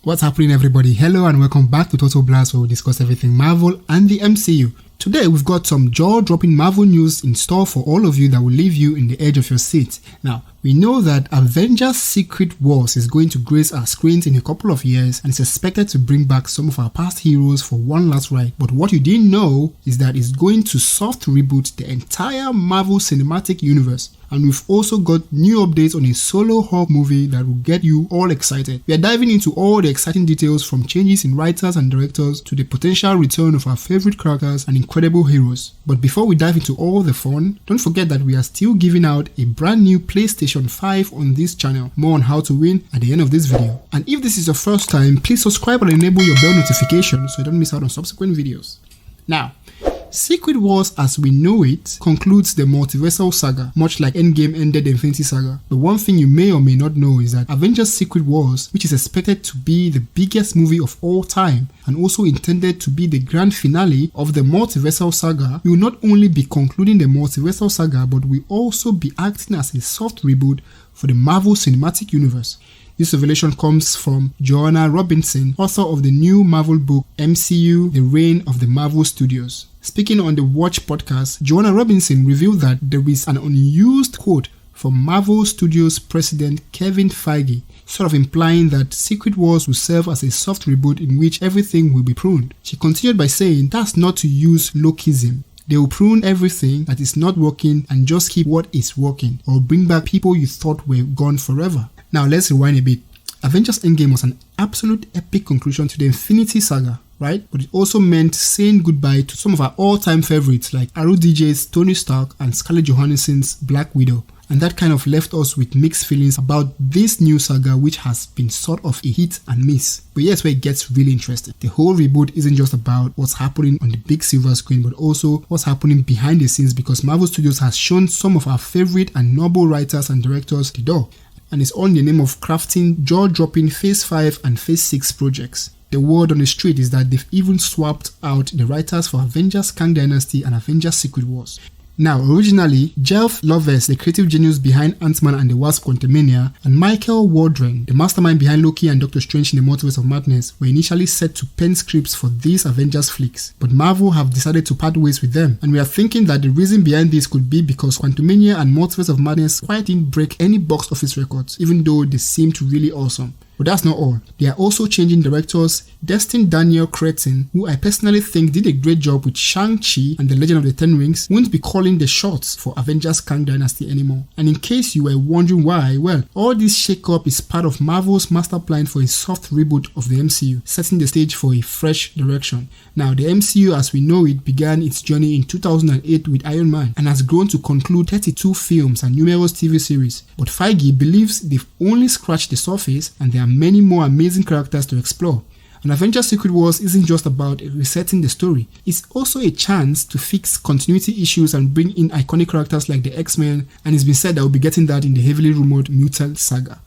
What's happening, everybody? Hello and welcome back to Total Blast, where we discuss everything Marvel and the MCU. Today we've got some jaw-dropping Marvel news in store for all of you that will leave you in the edge of your seat. Now, we know that Avengers Secret Wars is going to grace our screens in a couple of years and is expected to bring back some of our past heroes for one last ride. But what you didn't know is that it's going to soft reboot the entire Marvel Cinematic Universe. And we've also got new updates on a solo Hulk movie that will get you all excited. We are diving into all the exciting details, from changes in writers and directors to the potential return of our favorite characters and incredible heroes. But before we dive into all the fun, don't forget that we are still giving out a brand new PlayStation 5 on this channel. More on how to win at the end of this video. And if this is your first time, please subscribe and enable your bell notification so you don't miss out on subsequent videos. Now, Secret Wars as we know it concludes the multiversal saga, much like Endgame ended the Infinity Saga. But one thing you may or may not know is that Avengers Secret Wars, which is expected to be the biggest movie of all time and also intended to be the grand finale of the multiversal saga, will not only be concluding the multiversal saga but will also be acting as a soft reboot for the Marvel Cinematic Universe. This revelation comes from Joanna Robinson, author of the new Marvel book MCU The Reign of the Marvel Studios. Speaking on the Watch podcast, Joanna Robinson revealed that there is an unused quote from Marvel Studios president Kevin Feige, sort of implying that Secret Wars will serve as a soft reboot in which everything will be pruned. She continued by saying that's not to use Lokiism. They will prune everything that is not working and just keep what is working, or bring back people you thought were gone forever. Now let's rewind a bit. Avengers Endgame was an absolute epic conclusion to the Infinity Saga, right? But it also meant saying goodbye to some of our all-time favorites like RDJ's Tony Stark and Scarlett Johansson's Black Widow. And that kind of left us with mixed feelings about this new saga, which has been sort of a hit and miss. But here's where it gets really interesting. The whole reboot isn't just about what's happening on the big silver screen, but also what's happening behind the scenes, because Marvel Studios has shown some of our favorite and noble writers and directors the door. And it's all in the name of crafting jaw-dropping Phase 5 and Phase 6 projects. The word on the street is that they've even swapped out the writers for Avengers Kang Dynasty and Avengers Secret Wars. Now, originally, Jeff Lovers, the creative genius behind Ant-Man and the Wasp: Quantumania, and Michael Waldron, the mastermind behind Loki and Doctor Strange in the Multiverse of Madness, were initially set to pen scripts for these Avengers flicks. But Marvel have decided to part ways with them, and we are thinking that the reason behind this could be because Quantumania and Multiverse of Madness quite didn't break any box office records, even though they seemed really awesome. But that's not all. They are also changing directors. Destin Daniel Cretton, who I personally think did a great job with Shang-Chi and the Legend of the Ten Rings, won't be calling the shots for Avengers Kang Dynasty anymore. And in case you were wondering why, well, all this shake-up is part of Marvel's master plan for a soft reboot of the MCU, setting the stage for a fresh direction. Now, the MCU as we know it began its journey in 2008 with Iron Man and has grown to conclude 32 films and numerous TV series. But Feige believes they've only scratched the surface and there are many more amazing characters to explore. And Avengers Secret Wars isn't just about resetting the story, it's also a chance to fix continuity issues and bring in iconic characters like the X-Men, and it's been said that we'll be getting that in the heavily rumored Mutant Saga.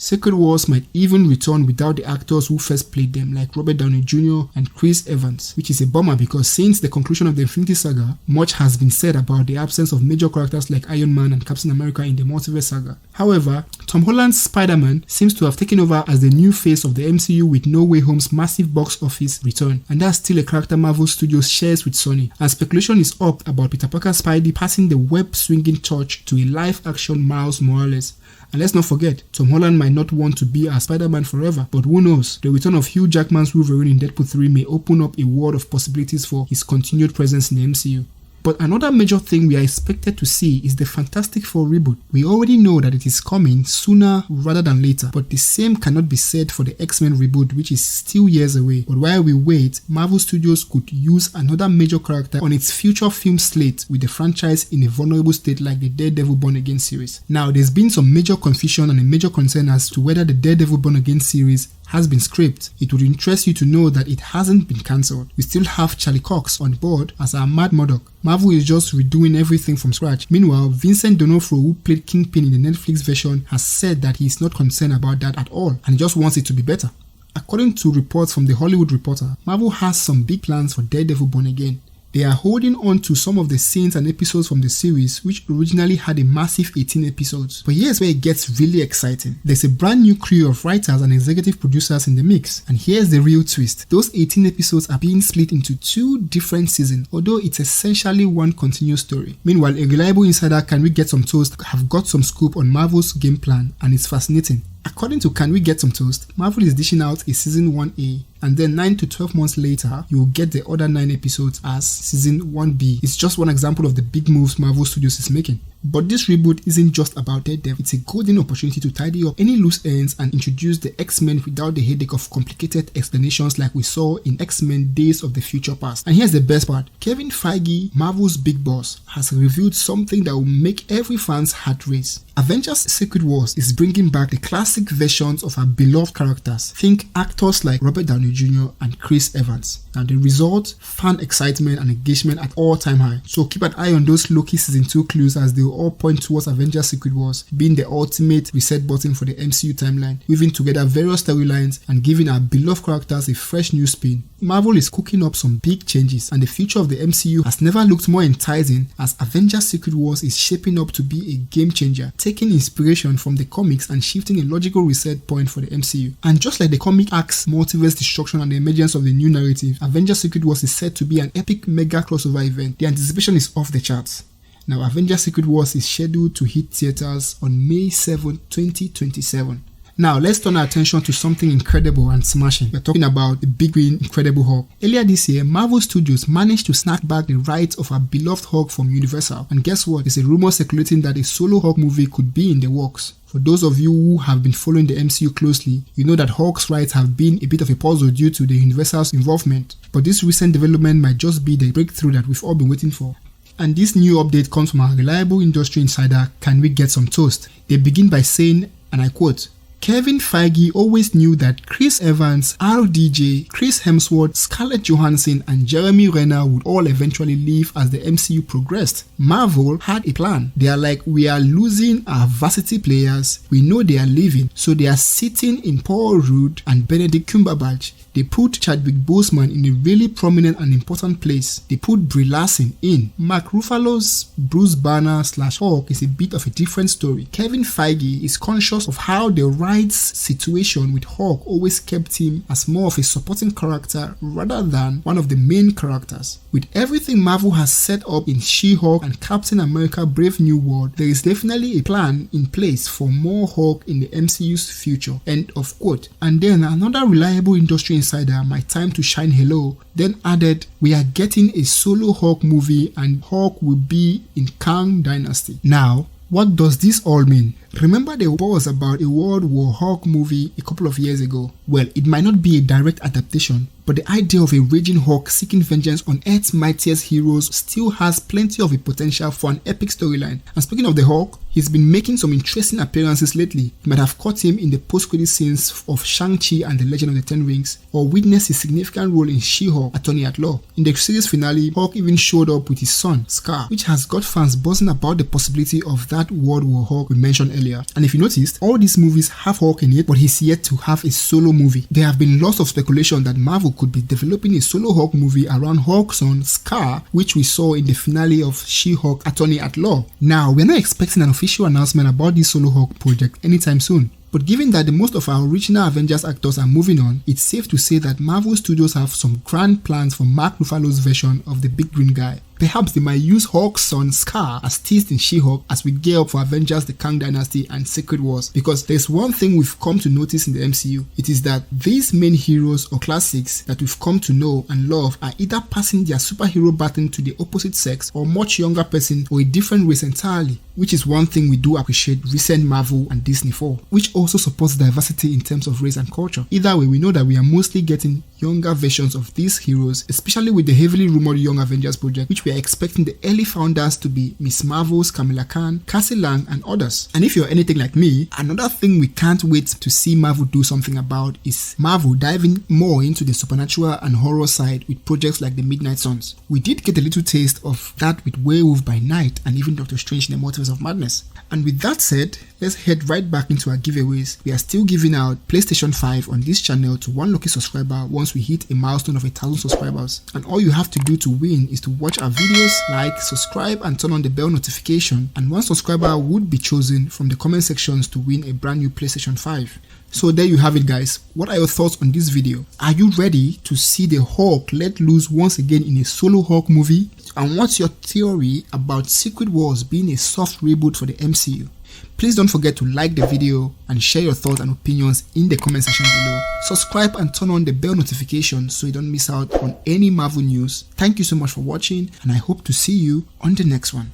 Secret Wars might even return without the actors who first played them, like Robert Downey Jr. and Chris Evans, which is a bummer because since the conclusion of the Infinity Saga, much has been said about the absence of major characters like Iron Man and Captain America in the Multiverse Saga. However, Tom Holland's Spider-Man seems to have taken over as the new face of the MCU with No Way Home's massive box office return, and that's still a character Marvel Studios shares with Sony, and speculation is up about Peter Parker's Spidey passing the web-swinging torch to a live-action Miles Morales. And let's not forget, Tom Holland might not want to be our Spider-Man forever, but who knows, the return of Hugh Jackman's Wolverine in Deadpool 3 may open up a world of possibilities for his continued presence in the MCU. But another major thing we are expected to see is the Fantastic Four reboot. We already know that it is coming sooner rather than later, but the same cannot be said for the X-Men reboot, which is still years away. But while we wait, Marvel Studios could use another major character on its future film slate with the franchise in a vulnerable state like the Daredevil Born Again series. Now, there's been some major confusion and a major concern as to whether the Daredevil Born Again series has been scrapped. It would interest you to know that it hasn't been cancelled. We still have Charlie Cox on board as our Mad Murdock. Marvel is just redoing everything from scratch. Meanwhile, Vincent D'Onofrio, who played Kingpin in the Netflix version, has said that he is not concerned about that at all and he just wants it to be better. According to reports from The Hollywood Reporter, Marvel has some big plans for Daredevil Born Again. They are holding on to some of the scenes and episodes from the series, which originally had a massive 18 episodes. But here's where it gets really exciting. There's a brand new crew of writers and executive producers in the mix. And here's the real twist. Those 18 episodes are being split into 2 different seasons, although it's essentially one continuous story. Meanwhile, a reliable insider, Can We Get Some Toast, have got some scoop on Marvel's game plan, and it's fascinating. According to Can We Get Some Toast, Marvel is dishing out a season 1A, and then 9 to 12 months later, you will get the other 9 episodes as season 1B. It's just one example of the big moves Marvel Studios is making. But this reboot isn't just about Daredevil. It's a golden opportunity to tidy up any loose ends and introduce the X-Men without the headache of complicated explanations like we saw in X-Men Days of the Future Past. And here's the best part. Kevin Feige, Marvel's big boss, has revealed something that will make every fan's heart race. Avengers Secret Wars is bringing back the classic versions of our beloved characters. Think actors like Robert Downey Jr. and Chris Evans. And the result, fan excitement and engagement at all-time high. So keep an eye on those Loki Season 2 clues as they will all point towards Avengers Secret Wars being the ultimate reset button for the MCU timeline, weaving together various storylines and giving our beloved characters a fresh new spin. Marvel is cooking up some big changes, and the future of the MCU has never looked more enticing as Avengers Secret Wars is shaping up to be a game changer, taking inspiration from the comics and shifting a logical reset point for the MCU. And just like the comic arcs multiverse destruction and the emergence of the new narrative, Avengers Secret Wars is set to be an epic mega crossover event. The anticipation is off the charts. Now, Avengers Secret Wars is scheduled to hit theaters on May 7, 2027. Now, let's turn our attention to something incredible and smashing. We're talking about the big green Incredible Hulk. Earlier this year, Marvel Studios managed to snap back the rights of our beloved Hulk from Universal. And guess what? There's a rumor circulating that a solo Hulk movie could be in the works. For those of you who have been following the MCU closely, you know that Hulk's rights have been a bit of a puzzle due to the Universal's involvement. But this recent development might just be the breakthrough that we've all been waiting for. And this new update comes from our reliable industry insider, Can We Get Some Toast? They begin by saying, and I quote, Kevin Feige always knew that Chris Evans, RDJ, Chris Hemsworth, Scarlett Johansson and Jeremy Renner would all eventually leave as the MCU progressed. Marvel had a plan. They are like, we are losing our varsity players, we know they are leaving, so they are sitting in Paul Rudd and Benedict Cumberbatch. They put Chadwick Boseman in a really prominent and important place. They put Brie Larson in. Mark Ruffalo's Bruce Banner / Hulk is a bit of a different story. Kevin Feige is conscious of how the rights situation with Hulk always kept him as more of a supporting character rather than one of the main characters. With everything Marvel has set up in She-Hulk and Captain America Brave New World, there is definitely a plan in place for more Hulk in the MCU's future. End of quote. And then another reliable industry insider, My Time to Shine Hello, then added, we are getting a solo Hulk movie and Hulk will be in Kang Dynasty. Now, what does this all mean? Remember the buzz about a World War Hulk movie a couple of years ago? Well, it might not be a direct adaptation, but the idea of a raging Hulk seeking vengeance on Earth's mightiest heroes still has plenty of a potential for an epic storyline. And speaking of the Hulk, he's been making some interesting appearances lately. You might have caught him in the post-credit scenes of Shang-Chi and the Legend of the Ten Rings, or witnessed his significant role in She-Hulk, Attorney at Law. In the series finale, Hulk even showed up with his son, Scar, which has got fans buzzing about the possibility of that World War Hulk we mentioned earlier. And if you noticed, all these movies have Hulk in it, but he's yet to have a solo movie. There have been lots of speculation that Marvel could be developing a solo Hulk movie around Hulk's son, Scar, which we saw in the finale of She-Hulk, Attorney at Law. Now, we're not expecting an official announcement about this solo Hulk project anytime soon. But given that the most of our original Avengers actors are moving on, it's safe to say that Marvel Studios have some grand plans for Mark Ruffalo's version of the big green guy. Perhaps they might use Hulk's son Scar as teased in She-Hulk as we gear up for Avengers the Kang Dynasty and Secret Wars, because there's one thing we've come to notice in the MCU. It is that these main heroes or classics that we've come to know and love are either passing their superhero baton to the opposite sex or much younger person or a different race entirely, which is one thing we do appreciate recent Marvel and Disney for, which also supports diversity in terms of race and culture. Either way, we know that we are mostly getting younger versions of these heroes, especially with the heavily rumored Young Avengers project, which we are expecting the early founders to be Miss Marvel's Kamala Khan, Cassie Lang and others. And if you're anything like me, another thing we can't wait to see Marvel do something about is Marvel diving more into the supernatural and horror side with projects like the Midnight Suns. We did get a little taste of that with Werewolf by Night and even Doctor Strange in the Multiverse of Madness. And with that said, let's head right back into our giveaways. We are still giving out PlayStation 5 on this channel to one lucky subscriber once once we hit a milestone of 1,000 subscribers. And all you have to do to win is to watch our videos, like, subscribe and turn on the bell notification, and one subscriber would be chosen from the comment sections to win a brand new PlayStation 5. So there you have it, guys. What are your thoughts on this video? Are you ready to see the Hulk let loose once again in a solo Hulk movie? And what's your theory about Secret Wars being a soft reboot for the MCU? Please don't forget to like the video and share your thoughts and opinions in the comment section below. Subscribe and turn on the bell notification so you don't miss out on any Marvel news. Thank you so much for watching, and I hope to see you on the next one.